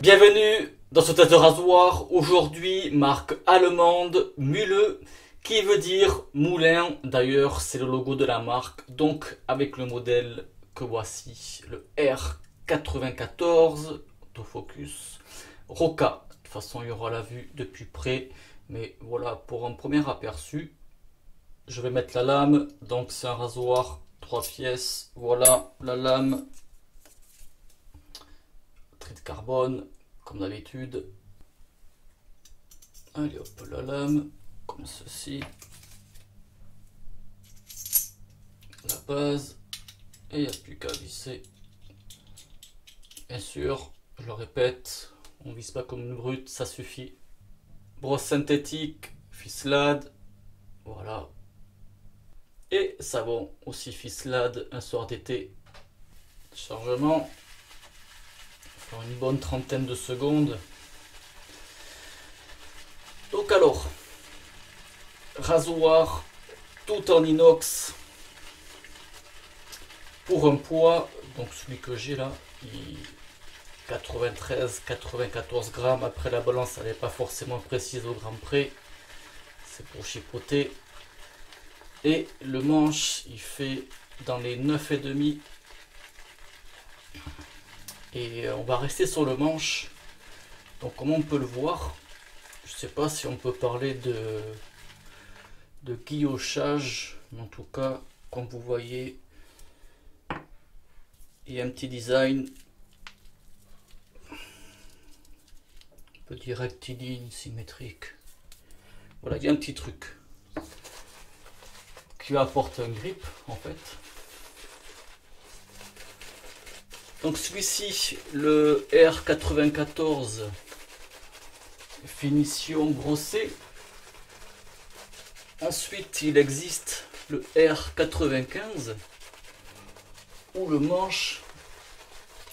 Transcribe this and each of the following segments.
Bienvenue dans ce test de rasoir. Aujourd'hui, marque allemande Mühle, qui veut dire moulin. D'ailleurs, c'est le logo de la marque. Donc, avec le modèle que voici, le R94, autofocus, Roca. De toute façon, il y aura la vue de plus près. Mais voilà, pour un premier aperçu, je vais mettre la lame. Donc, c'est un rasoir 3 pièces. Voilà la lame. Trait de carbone, comme d'habitude. Allez hop, la lame, comme ceci. La base. Et il n'y a plus qu'à visser. Bien sûr, je le répète, on ne vise pas comme une brute, ça suffit. Brosse synthétique, ficelade. Voilà. Et savon aussi ficelade, un soir d'été. Chargement. Faire une bonne trentaine de secondes. Donc alors, rasoir tout en inox pour un poids, donc celui que j'ai là, 93-94 grammes. Après la balance, elle n'est pas forcément précise au gramme près, c'est pour chipoter. Et le manche, il fait dans les 9,5. Et on va rester sur le manche. Donc comme on peut le voir, je ne sais pas si on peut parler de guillochage, mais en tout cas, comme vous voyez, il y a un petit design, un petit rectiligne symétrique. Voilà, il y a un petit truc qui apporte un grip en fait. Donc celui-ci, le R94 finition brossée. Ensuite, il existe le R95 où le manche,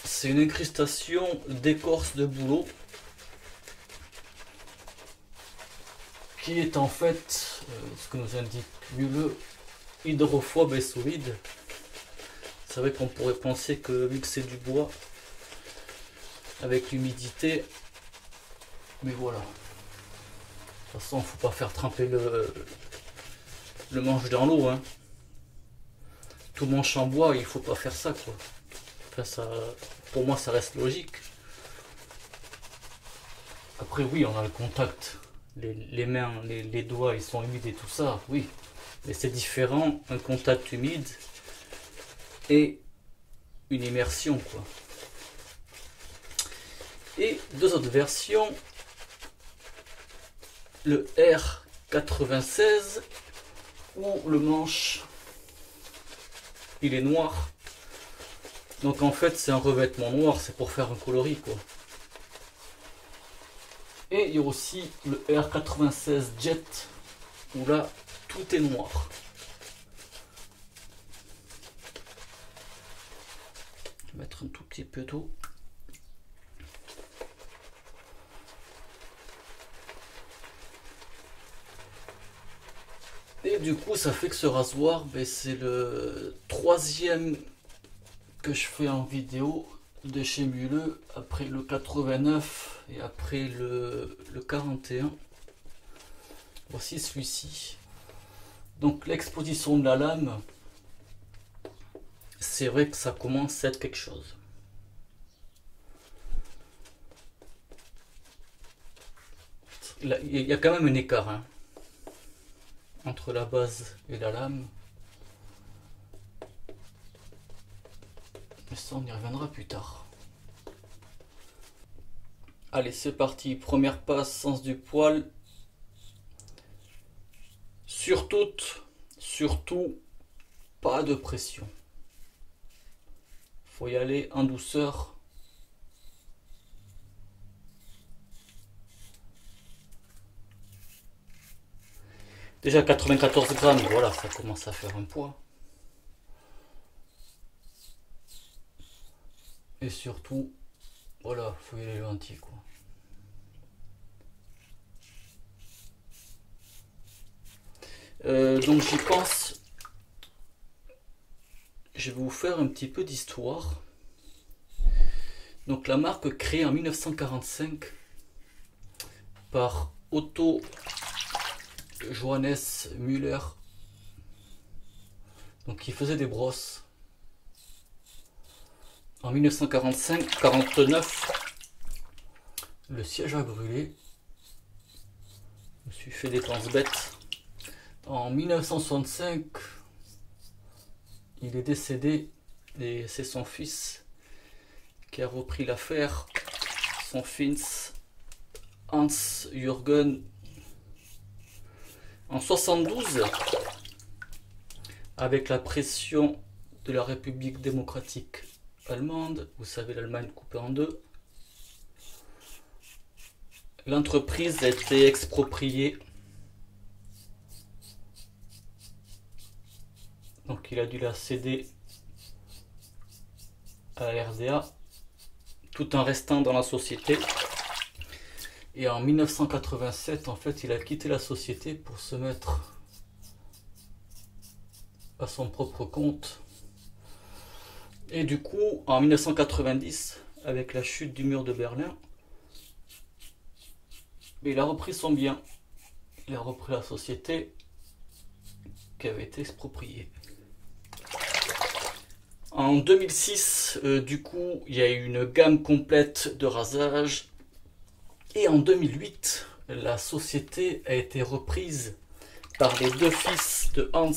c'est une incrustation d'écorce de bouleau qui est en fait ce que nous indique Mühle, hydrophobe et solide. C'est vrai qu'on pourrait penser que vu que c'est du bois, avec l'humidité, mais voilà. De toute façon, il ne faut pas faire tremper le manche dans l'eau. Hein. Tout manche en bois, il ne faut pas faire ça, quoi. Enfin, ça, pour moi, ça reste logique. Après, oui, on a le contact. Les mains, les doigts, ils sont humides et tout ça, oui. Mais c'est différent, un contact humide et une immersion, quoi. Et deux autres versions, le R96 où le manche il est noir, donc en fait c'est un revêtement noir, c'est pour faire un coloris, quoi. Et il y a aussi le R96 Jet où là tout est noir. Je vais mettre un tout petit peu d'eau. Et du coup, ça fait que ce rasoir, ben, c'est le troisième que je fais en vidéo de chez Mühle, après le 89 et après le 41. Voici celui-ci. Donc l'exposition de la lame, c'est vrai que ça commence à être quelque chose. Il y a quand même un écart, hein, entre la base et la lame. Mais ça, on y reviendra plus tard. Allez, c'est parti. Première passe, sens du poil. Surtout, pas de pression. Faut y aller en douceur. Déjà 94 grammes, voilà, ça commence à faire un poids. Et surtout, voilà, faut y aller gentil, quoi. Donc j'y pense. Je vais vous faire un petit peu d'histoire. Donc la marque créée en 1945 par Otto Johannes Müller, donc qui faisait des brosses. En 1945-49, le siège a brûlé. Je me suis fait des penses bêtes. En 1965, il est décédé et c'est son fils qui a repris l'affaire. Son fils Hans-Jürgen. En 72, avec la pression de la République démocratique allemande, vous savez, l'Allemagne coupée en deux, l'entreprise a été expropriée. Donc il a dû la céder à la RDA tout en restant dans la société. Et en 1987, en fait, il a quitté la société pour se mettre à son propre compte. Et du coup, en 1990, avec la chute du mur de Berlin, il a repris son bien. Il a repris la société qui avait été expropriée. En 2006, du coup, il y a eu une gamme complète de rasage. Et en 2008, la société a été reprise par les deux fils de Hans,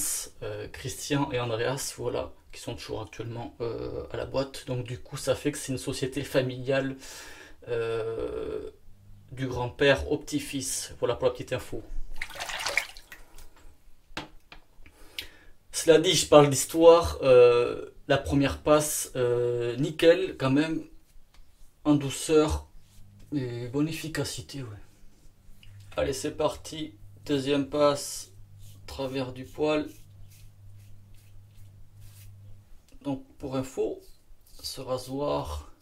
Christian et Andreas, voilà, qui sont toujours actuellement à la boîte. Donc du coup, ça fait que c'est une société familiale du grand-père au petit-fils. Voilà pour la petite info. Cela dit, je parle d'histoire. La première passe, nickel quand même, en douceur et bonne efficacité. Ouais. Allez, c'est parti. Deuxième passe, travers du poil. Donc pour info, ce rasoir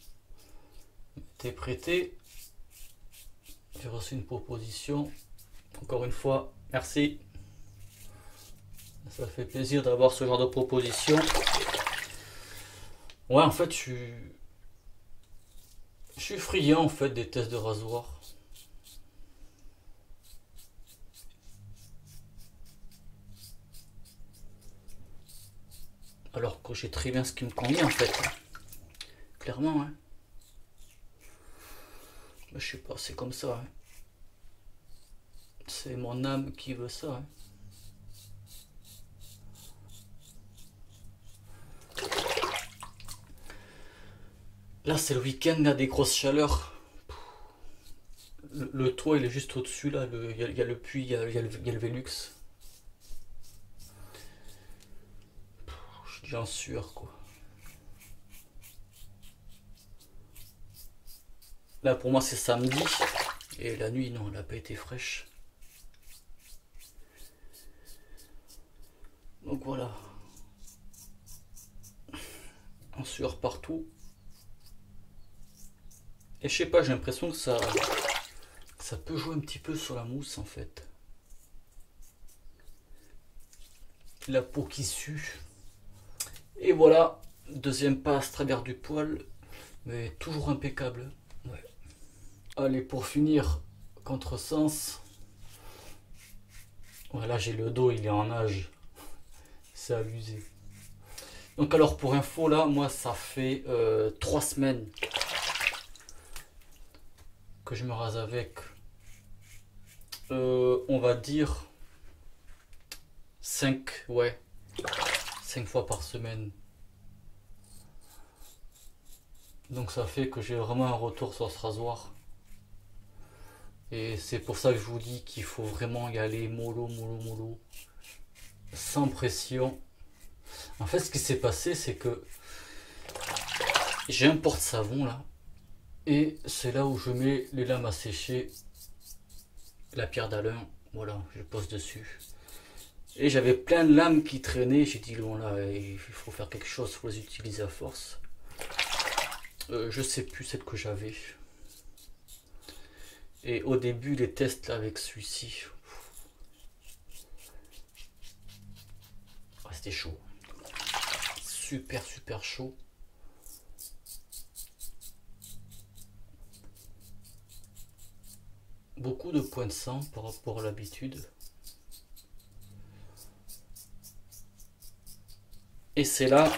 était prêté. J'ai reçu une proposition. Encore une fois, merci. Ça fait plaisir d'avoir ce genre de proposition. Ouais, en fait, je suis friand en fait des tests de rasoir. Alors que j'ai très bien ce qui me convient en fait. Clairement, hein. Mais je sais pas, c'est comme ça. Hein. C'est mon âme qui veut ça. Hein. Là, c'est le week-end, il y a des grosses chaleurs. Le toit, il est juste au-dessus, là. Il y a le puits, il y a le Velux. Je suis déjà en sueur, quoi. Là, pour moi, c'est samedi. Et la nuit, non, elle n'a pas été fraîche. Donc voilà. En sueur partout. Et je sais pas, j'ai l'impression que ça peut jouer un petit peu sur la mousse en fait. La peau qui sue. Et voilà, deuxième passe travers du poil, mais toujours impeccable. Ouais. Allez, pour finir, contresens. Voilà, j'ai le dos, il est en nage. C'est abusé. Donc alors pour info là, moi ça fait 3 semaines que je me rase avec, on va dire 5 fois par semaine. Donc ça fait que j'ai vraiment un retour sur ce rasoir. Et c'est pour ça que je vous dis qu'il faut vraiment y aller mollo, sans pression. En fait, ce qui s'est passé, c'est que j'ai un porte-savon là. Et c'est là où je mets les lames à sécher, la pierre d'Alain, voilà, je pose dessus. Et j'avais plein de lames qui traînaient, j'ai dit bon là, il faut faire quelque chose, il faut les utiliser à force. Je sais plus celle que j'avais. Et au début, les tests là, avec celui-ci, c'était chaud. Super chaud. beaucoup de points de sang par rapport à l'habitude. Et c'est là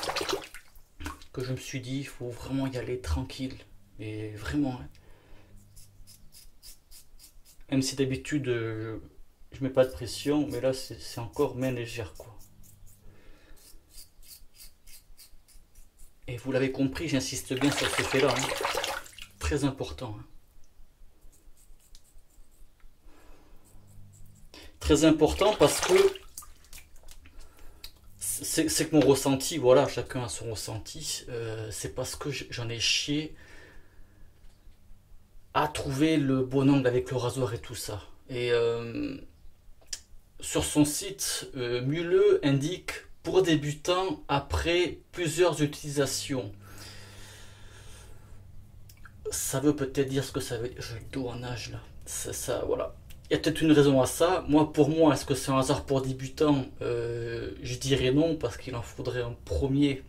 que je me suis dit, il faut vraiment y aller tranquille. Et vraiment, hein. Même si d'habitude je mets pas de pression, mais là c'est encore main légère quoi. Et vous l'avez compris, j'insiste bien sur ce fait là, hein. Très important, hein. Très important parce que c'est que mon ressenti, voilà, chacun a son ressenti, c'est parce que j'en ai chié à trouver le bon angle avec le rasoir et tout ça. Et sur son site, Muleux indique pour débutants après plusieurs utilisations. Ça veut peut-être dire ce que ça veut dire. J'ai le dos en âge là. Ça, voilà. Il y a peut-être une raison à ça. Moi, pour moi, est-ce que c'est un hasard pour débutants? Je dirais non, parce qu'il en faudrait un premier.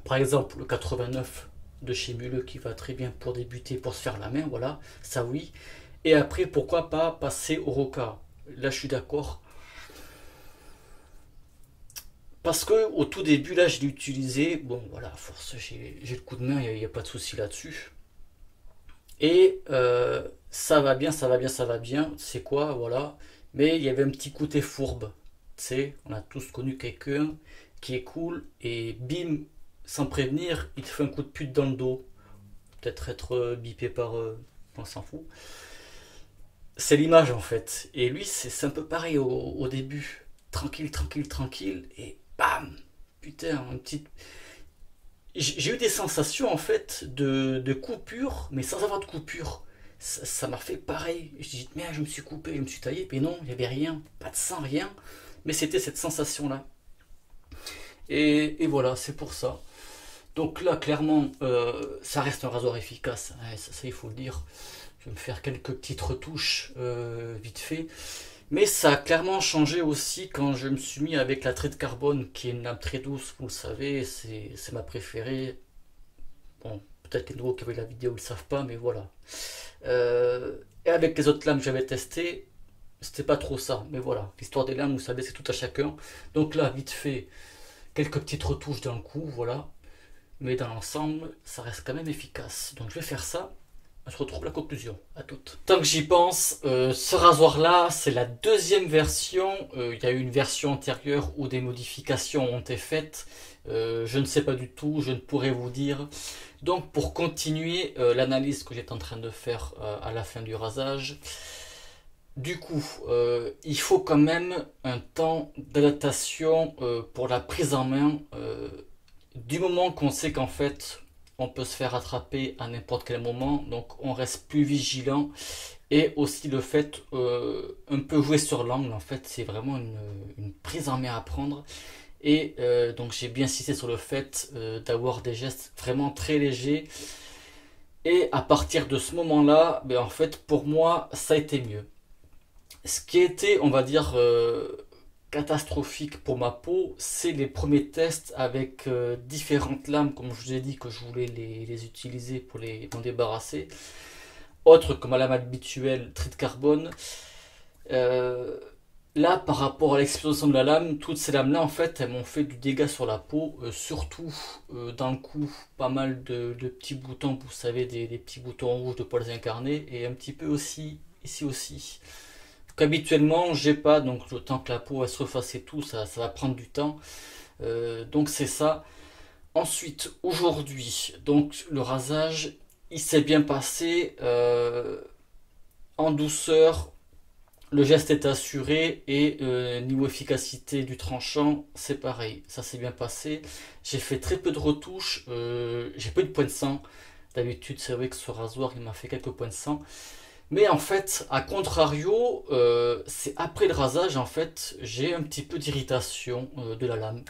Par exemple, le 89 de chez Muleux qui va très bien pour débuter, pour se faire la main, voilà. Ça oui. Et après, pourquoi pas passer au Roca? Là, je suis d'accord. Parce que au tout début, là, je l'ai utilisé. Bon, voilà, à force, j'ai le coup de main, il n'y a pas de souci là-dessus. Et ça va bien, ça va bien, ça va bien. C'est quoi, voilà. Mais il y avait un petit côté fourbe. Tu sais, on a tous connu quelqu'un qui est cool et bim, sans prévenir, il te fait un coup de pute dans le dos. Peut-être être bipé par... on s'en fout. C'est l'image en fait. Et lui, c'est un peu pareil au début. Tranquille, tranquille, tranquille. Et bam, putain, une petite... J'ai eu des sensations en fait de coupure, mais sans avoir de coupure. Ça m'a fait pareil. Je dis, merde, je me suis coupé, je me suis taillé. Mais non, il n'y avait rien, pas de sang, rien. Mais c'était cette sensation-là. Et voilà, c'est pour ça. Donc là, clairement, ça reste un rasoir efficace. Ouais, ça, il faut le dire. Je vais me faire quelques petites retouches vite fait. Mais ça a clairement changé aussi quand je me suis mis avec la Trade Carbone, qui est une lame très douce, vous le savez, c'est ma préférée. Bon, peut-être les nouveaux qui avaient la vidéo ne le savent pas, mais voilà. Et avec les autres lames que j'avais testées, c'était pas trop ça. Mais voilà, l'histoire des lames, vous savez, c'est tout à chacun. Donc là, vite fait, quelques petites retouches dans le cou, voilà. Mais dans l'ensemble, ça reste quand même efficace. Donc je vais faire ça. On se retrouve à la conclusion. À toutes. Tant que j'y pense, ce rasoir-là, c'est la deuxième version. Il y a eu une version antérieure où des modifications ont été faites. Je ne sais pas du tout, je ne pourrais vous dire. Donc pour continuer l'analyse que j'étais en train de faire à la fin du rasage, du coup, il faut quand même un temps d'adaptation pour la prise en main. Du moment qu'on sait qu'en fait on peut se faire attraper à n'importe quel moment, donc on reste plus vigilant. Et aussi le fait un peu jouer sur l'angle, en fait c'est vraiment une prise en main à prendre. Et donc j'ai bien insisté sur le fait d'avoir des gestes vraiment très légers. Et à partir de ce moment là, ben, en fait pour moi ça a été mieux. Ce qui était, on va dire, catastrophique pour ma peau, c'est les premiers tests avec différentes lames, comme je vous ai dit que je voulais les utiliser pour m'en débarrasser. Autres que ma lame habituelle, Trade Carbone. Là, par rapport à l'explosion de la lame, toutes ces lames-là, en fait, elles m'ont fait du dégât sur la peau, surtout dans le cou, pas mal de petits boutons, vous savez, des petits boutons rouges de poils incarnés, et un petit peu aussi, ici aussi. Qu'habituellement j'ai pas, donc le temps que la peau elle se refasse et tout, ça va prendre du temps. Donc c'est ça. Ensuite, aujourd'hui, donc le rasage, il s'est bien passé en douceur. Le geste est assuré et niveau efficacité du tranchant, c'est pareil. Ça s'est bien passé. J'ai fait très peu de retouches. J'ai pas eu de points de sang. D'habitude, c'est vrai que ce rasoir, il m'a fait quelques points de sang. Mais en fait, à contrario, c'est après le rasage, en fait, j'ai un petit peu d'irritation de la lame.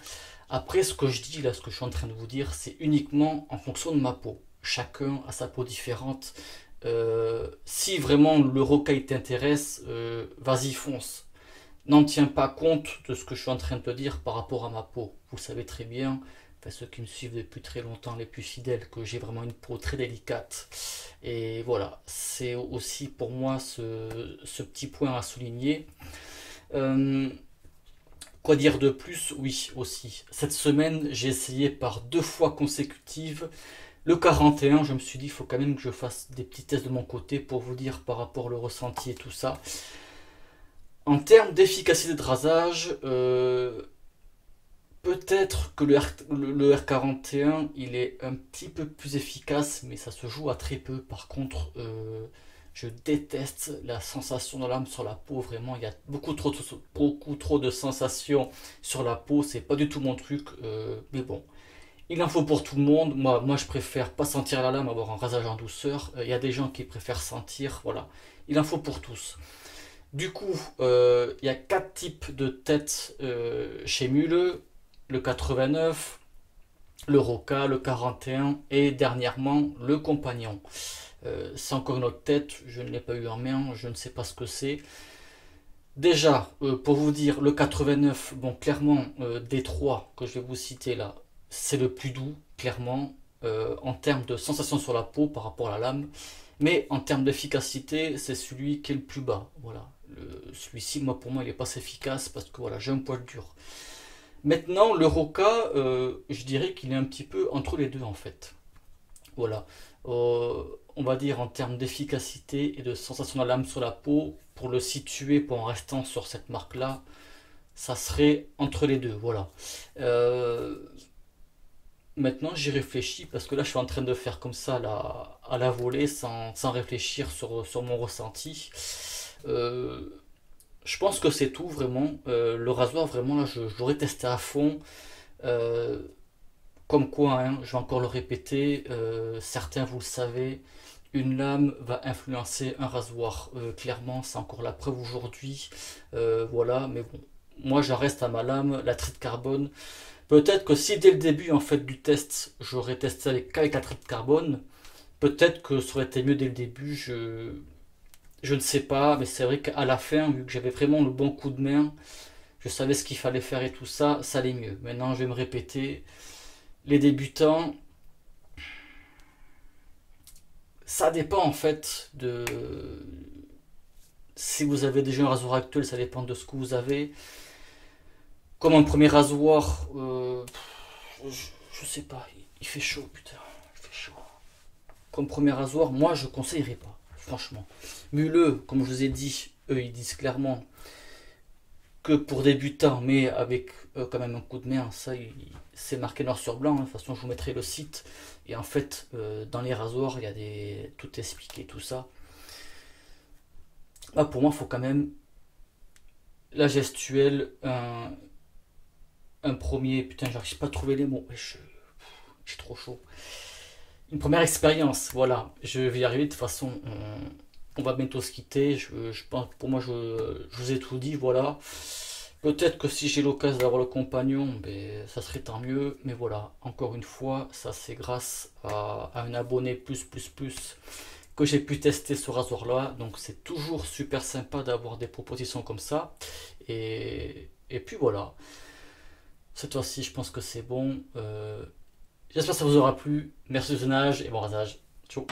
Après, ce que je dis, là, ce que je suis en train de vous dire, c'est uniquement en fonction de ma peau. Chacun a sa peau différente. Si vraiment le rocaille t'intéresse, vas-y, fonce. N'en tiens pas compte de ce que je suis en train de te dire par rapport à ma peau. Vous le savez très bien, enfin, ceux qui me suivent depuis très longtemps, les plus fidèles, que j'ai vraiment une peau très délicate. Et voilà, c'est aussi pour moi ce petit point à souligner. Euh, Quoi dire de plus? Oui, aussi. Cette semaine, j'ai essayé par 2 fois consécutives le 41. Je me suis dit, il faut quand même que je fasse des petits tests de mon côté pour vous dire par rapport au ressenti et tout ça. En termes d'efficacité de rasage, peut-être que le R41, il est un petit peu plus efficace, mais ça se joue à très peu. Par contre, je déteste la sensation de lame sur la peau. Vraiment, il y a beaucoup trop de sensations sur la peau. C'est pas du tout mon truc. Mais bon, il en faut pour tout le monde. Moi, je préfère pas sentir la lame, avoir un rasage en douceur. Il y a des gens qui préfèrent sentir. Voilà, il en faut pour tous. Du coup, il y a 4 types de têtes chez Mule. Le 89, le Roca, le 41 et dernièrement le Compagnon. C'est encore une autre tête, je ne l'ai pas eu en main, je ne sais pas ce que c'est. Déjà, pour vous dire, le 89, bon, clairement, des 3 que je vais vous citer là, c'est le plus doux, clairement, en termes de sensation sur la peau par rapport à la lame. Mais en termes d'efficacité, c'est celui qui est le plus bas. Voilà. Celui-ci, moi, pour moi, il n'est pas assez efficace parce que voilà, j'ai un poil dur. Maintenant, le Roca, je dirais qu'il est un petit peu entre les deux en fait. Voilà. On va dire en termes d'efficacité et de sensation de la lame sur la peau, pour le situer, pour en restant sur cette marque-là, ça serait entre les deux. Voilà. Euh, Maintenant, j'y réfléchis parce que là, je suis en train de faire comme ça à la volée sans réfléchir sur mon ressenti. Euh, je pense que c'est tout vraiment. Le rasoir, vraiment, là, je l'aurais testé à fond. Euh, Comme quoi, hein, je vais encore le répéter, certains vous le savez, une lame va influencer un rasoir. Clairement, c'est encore la preuve aujourd'hui. Voilà, mais bon, moi j'en reste à ma lame, la tri de carbone. Peut-être que si dès le début en fait du test, j'aurais testé qu'avec la tri de carbone, peut-être que ça aurait été mieux dès le début. Je ne sais pas, mais c'est vrai qu'à la fin, vu que j'avais vraiment le bon coup de main, je savais ce qu'il fallait faire et tout ça, ça allait mieux. Maintenant, je vais me répéter. Les débutants, ça dépend en fait de si vous avez déjà un rasoir actuel, ça dépend de ce que vous avez. Comme un premier rasoir, je sais pas, il fait chaud, putain, il fait chaud. Comme premier rasoir, moi je conseillerais pas, franchement. Muleux, comme je vous ai dit, eux ils disent clairement que pour débutants, mais avec quand même un coup de main, ça c'est marqué noir sur blanc. Hein. De toute façon, je vous mettrai le site. Et en fait, dans les rasoirs, il y a tout expliqué, tout ça. Là, pour moi, il faut quand même la gestuelle, un premier. Putain, j'arrive pas à trouver les mots. J'ai trop chaud. Une première expérience, voilà. Je vais y arriver. De toute façon, on va bientôt se quitter. Je pense, pour moi, je vous ai tout dit, voilà. Peut-être que si j'ai l'occasion d'avoir le compagnon, ben, ça serait tant mieux. Mais voilà, encore une fois, ça c'est grâce à un abonné plus que j'ai pu tester ce rasoir-là. Donc c'est toujours super sympa d'avoir des propositions comme ça. Et puis voilà, cette fois-ci je pense que c'est bon. J'espère que ça vous aura plu. Merci du visionnage et bon rasage. Ciao.